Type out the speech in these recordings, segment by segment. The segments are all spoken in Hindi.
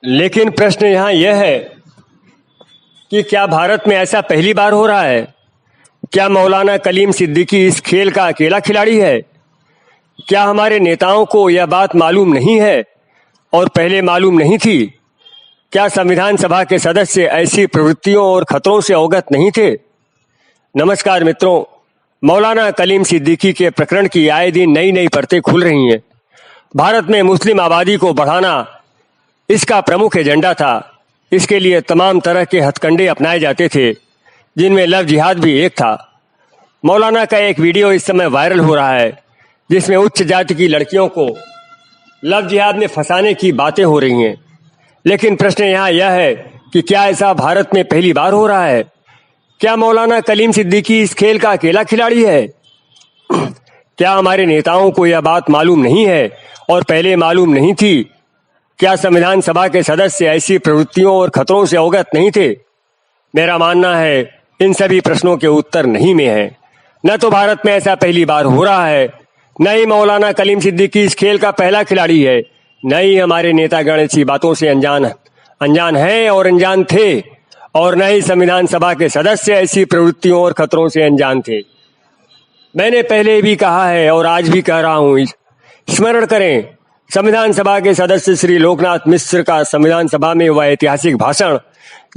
लेकिन प्रश्न यहाँ यह है कि क्या भारत में ऐसा पहली बार हो रहा है? क्या मौलाना कलीम सिद्दीकी इस खेल का अकेला खिलाड़ी है? क्या हमारे नेताओं को यह बात मालूम नहीं है और पहले मालूम नहीं थी? क्या संविधान सभा के सदस्य ऐसी प्रवृत्तियों और खतरों से अवगत नहीं थे? नमस्कार मित्रों, मौलाना कलीम सिद्दीकी के प्रकरण की आए दिन नई नई परतें खुल रही हैं। भारत में मुस्लिम आबादी को बढ़ाना इसका प्रमुख एजेंडा था। इसके लिए तमाम तरह के हथकंडे अपनाए जाते थे, जिनमें लव जिहाद भी एक था। मौलाना का एक वीडियो इस समय वायरल हो रहा है, जिसमें उच्च जाति की लड़कियों को लव जिहाद में फंसाने की बातें हो रही हैं। लेकिन प्रश्न यहाँ यह है कि क्या ऐसा भारत में पहली बार हो रहा है? क्या मौलाना कलीम सिद्दीकी इस खेल का अकेला खिलाड़ी है? क्या हमारे नेताओं को यह बात मालूम नहीं है और पहले मालूम नहीं थी? क्या संविधान सभा के सदस्य ऐसी प्रवृत्तियों और खतरों से अवगत नहीं थे? मेरा मानना है इन सभी प्रश्नों के उत्तर नहीं में है। न तो भारत में ऐसा पहली बार हो रहा है, न ही मौलाना कलीम सिद्दीकी इस खेल का पहला खिलाड़ी है, न ही हमारे नेतागण ऐसी बातों से अनजान हैं और अनजान थे, और न ही संविधान सभा के सदस्य ऐसी प्रवृत्तियों और खतरों से अनजान थे। मैंने पहले भी कहा है और आज भी कह रहा हूं, स्मरण करें संविधान सभा के सदस्य श्री लोकनाथ मिश्र का संविधान सभा में वह ऐतिहासिक भाषण,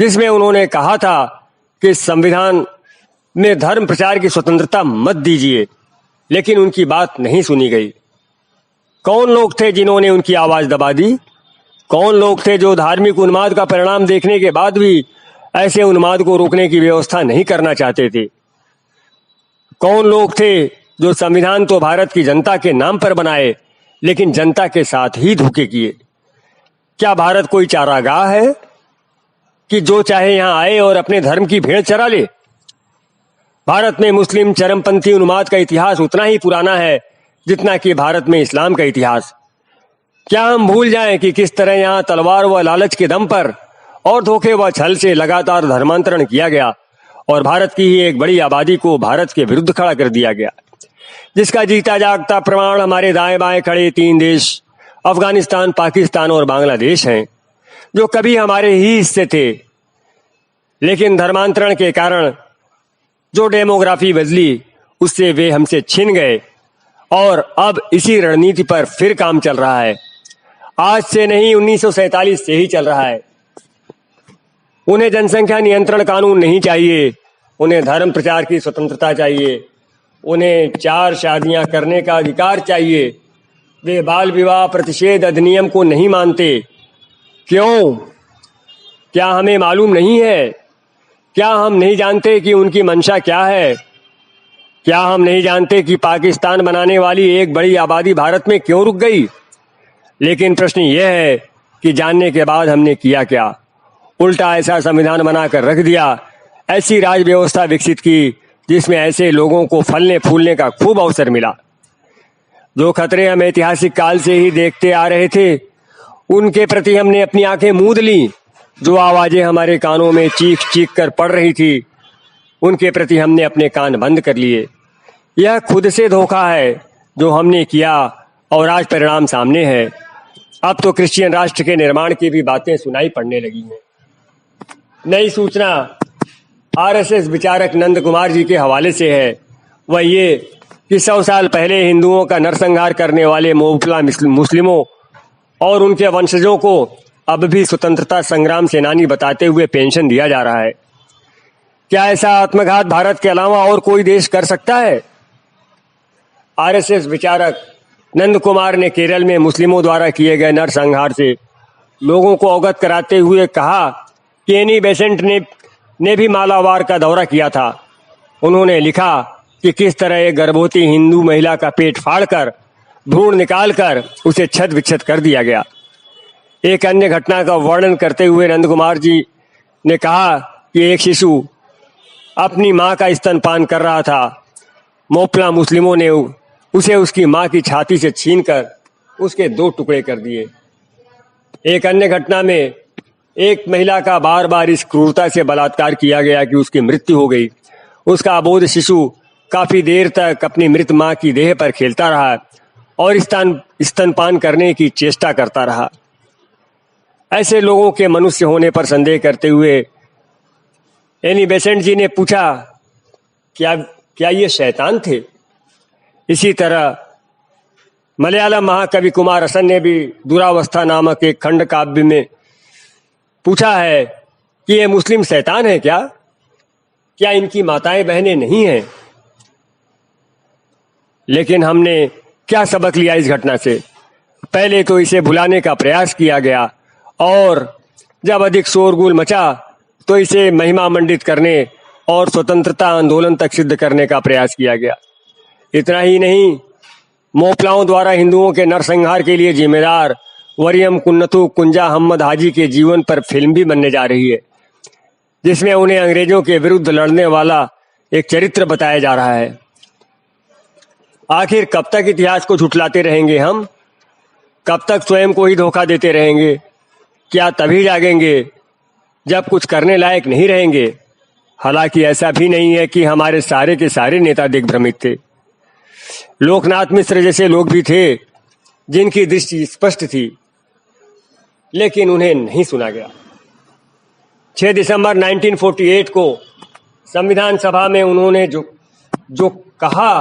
जिसमें उन्होंने कहा था कि संविधान में धर्म प्रचार की स्वतंत्रता मत दीजिए, लेकिन उनकी बात नहीं सुनी गई। कौन लोग थे जिन्होंने उनकी आवाज दबा दी? कौन लोग थे जो धार्मिक उन्माद का परिणाम देखने के बाद भी ऐसे उन्माद को रोकने की व्यवस्था नहीं करना चाहते थे? कौन लोग थे जो संविधान तो भारत की जनता के नाम पर बनाए, लेकिन जनता के साथ ही धोखे किए? क्या भारत कोई चारागाह है कि जो चाहे यहां आए और अपने धर्म की भेड़ चरा ले? भारत में मुस्लिम चरमपंथी उन्माद का इतिहास उतना ही पुराना है जितना कि भारत में इस्लाम का इतिहास। क्या हम भूल जाएं कि किस तरह यहां तलवार व लालच के दम पर और धोखे व छल से लगातार धर्मांतरण किया गया और भारत की ही एक बड़ी आबादी को भारत के विरुद्ध खड़ा कर दिया गया, जिसका जीता जागता प्रमाण हमारे दाएं बाएं खड़े 3 देश अफगानिस्तान, पाकिस्तान और बांग्लादेश हैं, जो कभी हमारे ही हिस्से थे, लेकिन धर्मांतरण के कारण जो डेमोग्राफी बदली उससे वे हमसे छिन गए और अब इसी रणनीति पर फिर काम चल रहा है। आज से नहीं, 1947 से ही चल रहा है। उन्हें जनसंख्या नियंत्रण कानून नहीं चाहिए, उन्हें धर्म प्रचार की स्वतंत्रता चाहिए, उन्हें 4 शादियां करने का अधिकार चाहिए। वे बाल विवाह प्रतिषेध अधिनियम को नहीं मानते। क्यों? क्या हमें मालूम नहीं है? क्या हम नहीं जानते कि उनकी मंशा क्या है? क्या हम नहीं जानते कि पाकिस्तान बनाने वाली एक बड़ी आबादी भारत में क्यों रुक गई? लेकिन प्रश्न यह है कि जानने के बाद हमने किया क्या? उल्टा ऐसा संविधान बनाकर रख दिया, ऐसी राज व्यवस्था विकसित की जिसमें ऐसे लोगों को फलने फूलने का खूब अवसर मिला। जो खतरे हम ऐतिहासिक काल से ही देखते आ रहे थे, उनके प्रति हमने अपनी आंखें मूंद ली। जो आवाजें हमारे कानों में चीख चीख कर पड़ रही थी, उनके प्रति हमने अपने कान बंद कर लिए। यह खुद से धोखा है जो हमने किया और आज परिणाम सामने है। अब तो क्रिश्चियन राष्ट्र के निर्माण की भी बातें सुनाई पड़ने लगी हैं। नई सूचना आरएसएस विचारक नंद कुमार जी के हवाले से है, वह ये कि 100 साल पहले हिंदुओं का नरसंहार करने वाले मोहफला मुस्लिमों और उनके वंशजों को अब भी स्वतंत्रता संग्राम सेनानी बताते हुए पेंशन दिया जा रहा है। क्या ऐसा आत्मघात भारत के अलावा और कोई देश कर सकता है? आरएसएस विचारक नंद कुमार ने केरल में मुस्लिमों द्वारा किए गए नरसंहार से लोगों को अवगत कराते हुए कहा कि एनी बेसेंट ने भी मालाबार का दौरा किया था। उन्होंने लिखा कि किस तरह एक गर्भवती हिंदू महिला का पेट फाड़कर भ्रूण निकालकर उसे छद विच्छद कर दिया गया। एक अन्य घटना का वर्णन करते हुए नंद कुमार जी ने कहा कि एक शिशु अपनी मां का स्तनपान कर रहा था। मोपला मुस्लिमों ने उसे उसकी मां की छाती से छीनकर उसके 2 टुकड़े कर दिए। एक अन्य घटना में एक महिला का बार बार इस क्रूरता से बलात्कार किया गया कि उसकी मृत्यु हो गई। उसका अबोध शिशु काफी देर तक अपनी मृत मां की देह पर खेलता रहा और स्तनपान करने की चेष्टा करता रहा। ऐसे लोगों के मनुष्य होने पर संदेह करते हुए एनी बेसेंट जी ने पूछा, क्या ये शैतान थे? इसी तरह मलयालम महाकवि कुमारसन ने भी दुरावस्था नामक एक खंड काव्य में पूछा है कि ये मुस्लिम शैतान है क्या इनकी माताएं बहनें नहीं हैं? लेकिन हमने क्या सबक लिया इस घटना से? पहले तो इसे भुलाने का प्रयास किया गया और जब अधिक शोरगुल मचा तो इसे महिमा मंडित करने और स्वतंत्रता आंदोलन तक सिद्ध करने का प्रयास किया गया। इतना ही नहीं, मोपलाओं द्वारा हिंदुओं के नरसंहार के लिए जिम्मेदार वरियम कुन्नथु कुंजा अहमद हाजी के जीवन पर फिल्म भी बनने जा रही है, जिसमें उन्हें अंग्रेजों के विरुद्ध लड़ने वाला एक चरित्र बताया जा रहा है। आखिर कब तक इतिहास को झुठलाते रहेंगे हम? कब तक स्वयं को ही धोखा देते रहेंगे? क्या तभी जागेंगे जब कुछ करने लायक नहीं रहेंगे? हालांकि ऐसा भी नहीं है कि हमारे सारे के सारे नेता दिग्भ्रमित थे। लोकनाथ मिश्र जैसे लोग भी थे जिनकी दृष्टि स्पष्ट थी, लेकिन उन्हें नहीं सुना गया। 6 दिसंबर 1948 को संविधान सभा में उन्होंने जो कहा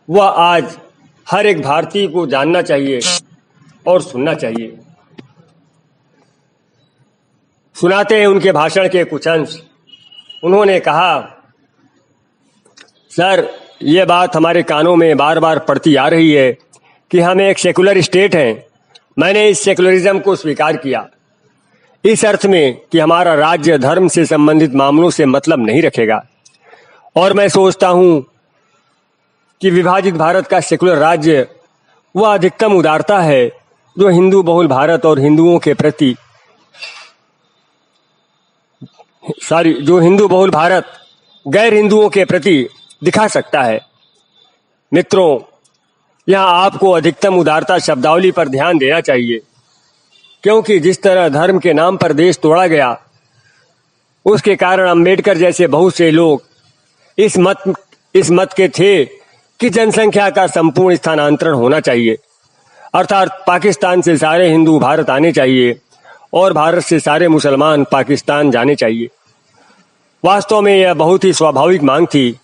वह आज हर एक भारतीय को जानना चाहिए और सुनना चाहिए। सुनाते हैं उनके भाषण के कुछ अंश। उन्होंने कहा, सर, ये बात हमारे कानों में बार बार पड़ती आ रही है कि हम एक सेकुलर स्टेट हैं। मैंने इस सेकुलरिज्म को स्वीकार किया, इस अर्थ में कि हमारा राज्य धर्म से संबंधित मामलों से मतलब नहीं रखेगा, और मैं सोचता हूं कि विभाजित भारत का सेकुलर राज्य वह अधिकतम उदारता है जो हिंदू बहुल भारत और हिंदू बहुल भारत गैर हिंदुओं के प्रति दिखा सकता है। मित्रों, यहाँ आपको अधिकतम उदारता शब्दावली पर ध्यान देना चाहिए, क्योंकि जिस तरह धर्म के नाम पर देश तोड़ा गया, उसके कारण अंबेडकर जैसे बहुत से लोग इस मत के थे कि जनसंख्या का संपूर्ण स्थानांतरण होना चाहिए, अर्थात पाकिस्तान से सारे हिंदू भारत आने चाहिए और भारत से सारे मुसलमान पाकिस्तान जाने चाहिए। वास्तव में यह बहुत ही स्वाभाविक मांग थी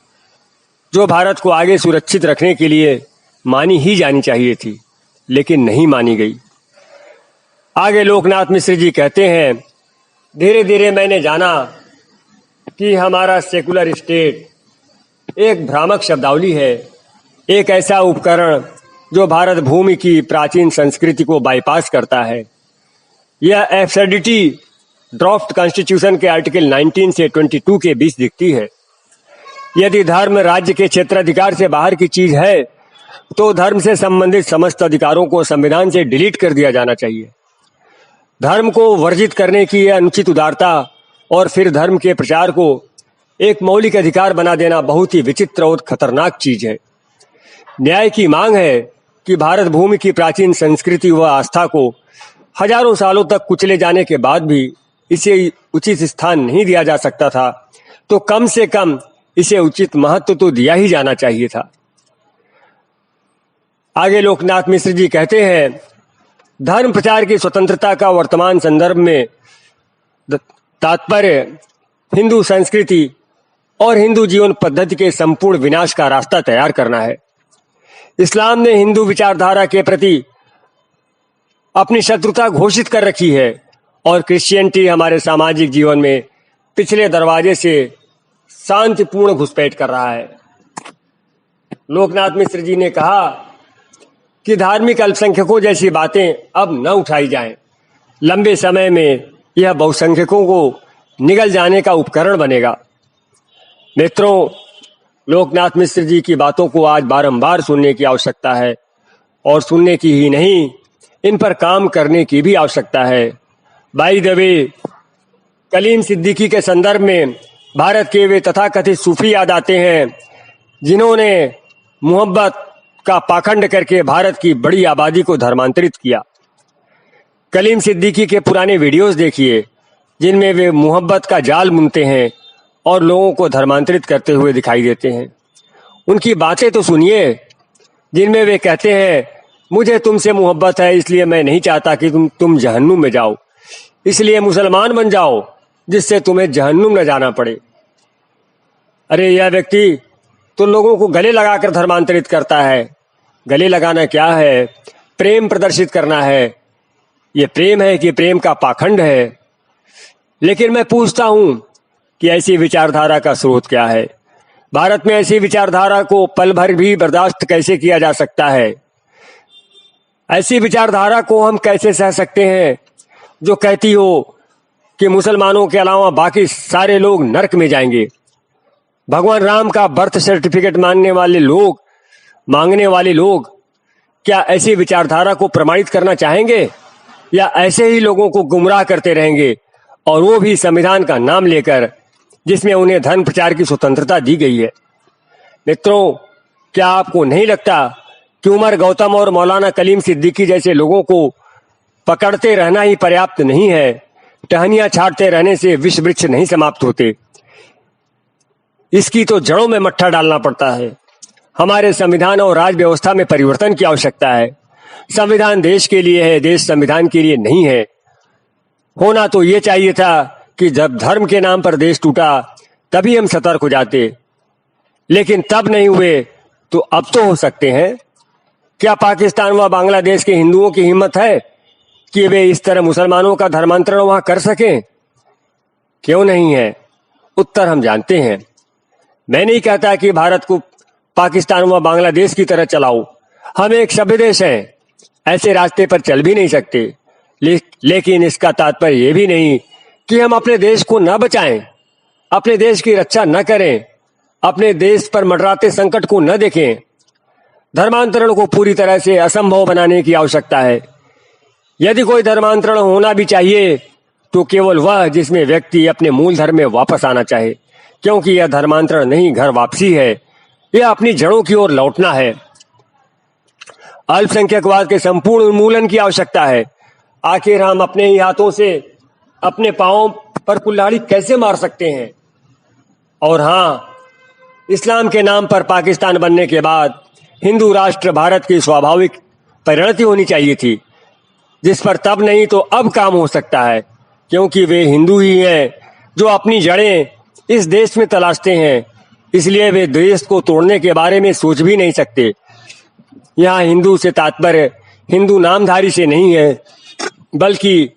जो भारत को आगे सुरक्षित रखने के लिए मानी ही जानी चाहिए थी, लेकिन नहीं मानी गई। आगे लोकनाथ मिश्र जी कहते हैं, धीरे धीरे मैंने जाना कि हमारा सेकुलर स्टेट एक भ्रामक शब्दावली है, एक ऐसा उपकरण जो भारत भूमि की प्राचीन संस्कृति को बाईपास करता है। यह एब्सर्डिटी ड्राफ्ट कॉन्स्टिट्यूशन के आर्टिकल 19 से 22 के बीच दिखती है। यदि धर्म राज्य के क्षेत्राधिकार से बाहर की चीज है तो धर्म से संबंधित समस्त अधिकारों को संविधान से डिलीट कर दिया जाना चाहिए। धर्म को वर्जित करने की यह अनुचित उदारता और फिर धर्म के प्रचार को एक मौलिक अधिकार बना देना बहुत ही विचित्र और खतरनाक चीज है। न्याय की मांग है कि भारत भूमि की प्राचीन संस्कृति व आस्था को हजारों सालों तक कुचले जाने के बाद भी इसे उचित स्थान नहीं दिया जा सकता था, तो कम से कम इसे उचित महत्व तो दिया ही जाना चाहिए था। आगे लोकनाथ मिश्र जी कहते हैं, धर्म प्रचार की स्वतंत्रता का वर्तमान संदर्भ में तात्पर्य हिंदू संस्कृति और हिंदू जीवन पद्धति के संपूर्ण विनाश का रास्ता तैयार करना है। इस्लाम ने हिंदू विचारधारा के प्रति अपनी शत्रुता घोषित कर रखी है और क्रिश्चियनिटी हमारे सामाजिक जीवन में पिछले दरवाजे से शांतिपूर्ण घुसपैठ कर रहा है। लोकनाथ मिश्र जी ने कहा कि धार्मिक अल्पसंख्यकों जैसी बातें अब न उठाई जाएं। लंबे समय में यह बहुसंख्यकों को निगल जाने का उपकरण बनेगा। मित्रों, लोकनाथ मिश्र जी की बातों को आज बारंबार सुनने की आवश्यकता है, और सुनने की ही नहीं, इन पर काम करने की भी आवश्यकता है। By the way, Kaleem Siddiqui के संदर्भ में भारत के वे तथाकथित सूफी याद आते हैं जिन्होंने मोहब्बत का पाखंड करके भारत की बड़ी आबादी को धर्मांतरित किया। कलीम सिद्दीकी के पुराने वीडियोस देखिए जिनमें वे मोहब्बत का जाल बुनते हैं और लोगों को धर्मांतरित करते हुए दिखाई देते हैं। उनकी बातें तो सुनिए जिनमें वे कहते हैं, मुझे तुमसे मोहब्बत है इसलिए मैं नहीं चाहता कि तुम जहन्नुम में जाओ, इसलिए मुसलमान बन जाओ जिससे तुम्हें जहन्नुम न जाना पड़े। अरे यह व्यक्ति तो लोगों को गले लगाकर धर्मांतरित करता है। गले लगाना क्या है? प्रेम प्रदर्शित करना है। ये प्रेम है कि प्रेम का पाखंड है? लेकिन मैं पूछता हूं कि ऐसी विचारधारा का स्रोत क्या है? भारत में ऐसी विचारधारा को पल भर भी बर्दाश्त कैसे किया जा सकता है? ऐसी विचारधारा को हम कैसे सह सकते हैं जो कहती हो कि मुसलमानों के अलावा बाकी सारे लोग नरक में जाएंगे? भगवान राम का बर्थ सर्टिफिकेट मांगने वाले लोग क्या ऐसी विचारधारा को प्रमाणित करना चाहेंगे, या ऐसे ही लोगों को गुमराह करते रहेंगे, और वो भी संविधान का नाम लेकर, जिसमें उन्हें धर्म प्रचार की स्वतंत्रता दी गई है? मित्रों, क्या आपको नहीं लगता कि उमर गौतम और मौलाना कलीम सिद्दीकी जैसे लोगों को पकड़ते रहना ही पर्याप्त नहीं है? टहनियां छाटते रहने से विश्व वृक्ष नहीं समाप्त होते। इसकी तो जड़ों में मट्ठा डालना पड़ता है। हमारे संविधान और राज व्यवस्था में परिवर्तन की आवश्यकता है। संविधान देश के लिए है, देश संविधान के लिए नहीं है। होना तो ये चाहिए था कि जब धर्म के नाम पर देश टूटा तभी हम सतर्क हो जाते, लेकिन तब नहीं हुए तो अब तो हो सकते हैं। क्या पाकिस्तान व बांग्लादेश के हिंदुओं की हिम्मत है कि वे इस तरह मुसलमानों का धर्मांतरण वहां कर सकें? क्यों नहीं है? उत्तर हम जानते हैं। मैं नहीं कहता कि भारत को पाकिस्तान व बांग्लादेश की तरह चलाओ। हम एक सभ्य देश हैं, ऐसे रास्ते पर चल भी नहीं सकते। लेकिन इसका तात्पर्य यह भी नहीं कि हम अपने देश को न बचाएं, अपने देश की रक्षा न करें, अपने देश पर मंडराते संकट को न देखें। धर्मांतरण को पूरी तरह से असंभव बनाने की आवश्यकता है। यदि कोई धर्मांतरण होना भी चाहिए तो केवल वह जिसमें व्यक्ति अपने मूल धर्म में वापस आना चाहे, क्योंकि यह धर्मांतरण नहीं, घर वापसी है। यह अपनी जड़ों की ओर लौटना है। अल्पसंख्यकवाद के संपूर्ण उन्मूलन की आवश्यकता है। आखिर हम अपने ही हाथों से अपने पांवों पर कुल्हाड़ी कैसे मार सकते हैं? और हाँ, इस्लाम के नाम पर पाकिस्तान बनने के बाद हिंदू राष्ट्र भारत की स्वाभाविक परिणति होनी चाहिए थी, जिस पर तब नहीं तो अब काम हो सकता है, क्योंकि वे हिंदू ही हैं जो अपनी जड़ें इस देश में तलाशते हैं। इसलिए वे देश को तोड़ने के बारे में सोच भी नहीं सकते। यहाँ हिंदू से तात्पर्य हिंदू नामधारी से नहीं है, बल्कि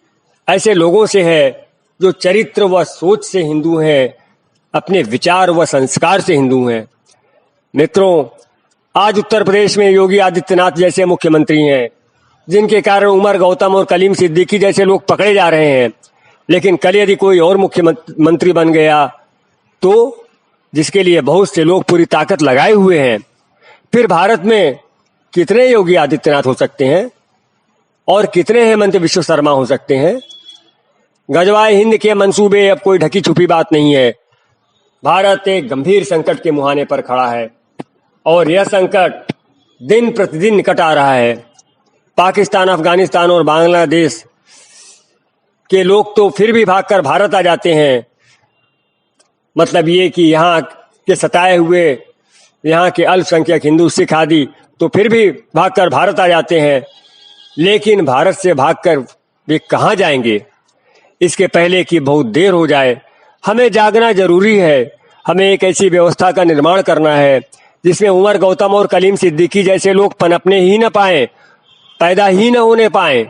ऐसे लोगों से है जो चरित्र व सोच से हिंदू हैं, अपने विचार व संस्कार से हिंदू हैं। मित्रों, आज उत्तर प्रदेश में योगी आदित्यनाथ जैसे मुख्यमंत्री हैं, जिनके कारण उमर गौतम और कलीम सिद्दीकी जैसे लोग पकड़े जा रहे हैं। लेकिन कल यदि कोई और मुख्यमंत्री बन गया तो, जिसके लिए बहुत से लोग पूरी ताकत लगाए हुए हैं, फिर भारत में कितने योगी आदित्यनाथ हो सकते हैं और कितने हेमंत विश्व शर्मा हो सकते हैं? गजवाए हिंद के मंसूबे अब कोई ढकी छुपी बात नहीं है। भारत एक गंभीर संकट के मुहाने पर खड़ा है, और यह संकट दिन प्रतिदिन निकट आ रहा है। पाकिस्तान, अफगानिस्तान और बांग्लादेश के लोग तो फिर भी भागकर भारत आ जाते हैं। मतलब ये कि यहाँ के सताए हुए, यहाँ के अल्पसंख्यक हिंदू, सिख आदि तो फिर भी भागकर भारत आ जाते हैं। लेकिन भारत से भागकर वे कहाँ जाएंगे? इसके पहले कि बहुत देर हो जाए, हमें जागना जरूरी है। हमें एक ऐसी व्यवस्था का निर्माण करना है जिसमें उमर गौतम और कलीम सिद्दीकी जैसे लोग पनपने ही न पाए, पैदा ही न होने पाए।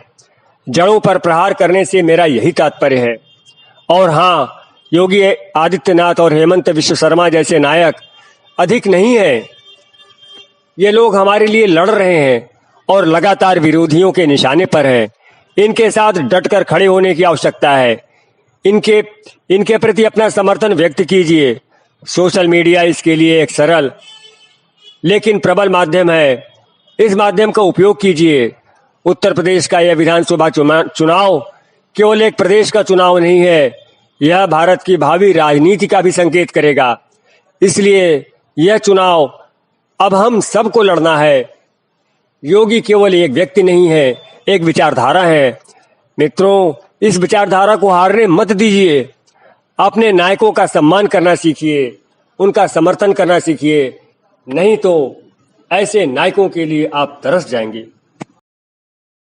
जड़ों पर प्रहार करने से मेरा यही तात्पर्य है। और हाँ, योगी आदित्यनाथ और हेमंत विश्व शर्मा जैसे नायक अधिक नहीं है। ये लोग हमारे लिए लड़ रहे हैं और लगातार विरोधियों के निशाने पर हैं। इनके साथ डटकर खड़े होने की आवश्यकता है। इनके प्रति अपना समर्थन व्यक्त कीजिए। सोशल मीडिया इसके लिए एक सरल लेकिन प्रबल माध्यम है। इस माध्यम का उपयोग कीजिए। उत्तर प्रदेश का यह विधानसभा चुनाव केवल एक प्रदेश का चुनाव नहीं है, यह भारत की भावी राजनीति का भी संकेत करेगा। इसलिए यह चुनाव अब हम सबको लड़ना है। योगी केवल एक व्यक्ति नहीं है, एक विचारधारा है। मित्रों, इस विचारधारा को हारने मत दीजिए। अपने नायकों का सम्मान करना सीखिए, उनका समर्थन करना सीखिए, नहीं तो ऐसे नायकों के लिए आप तरस जाएंगे।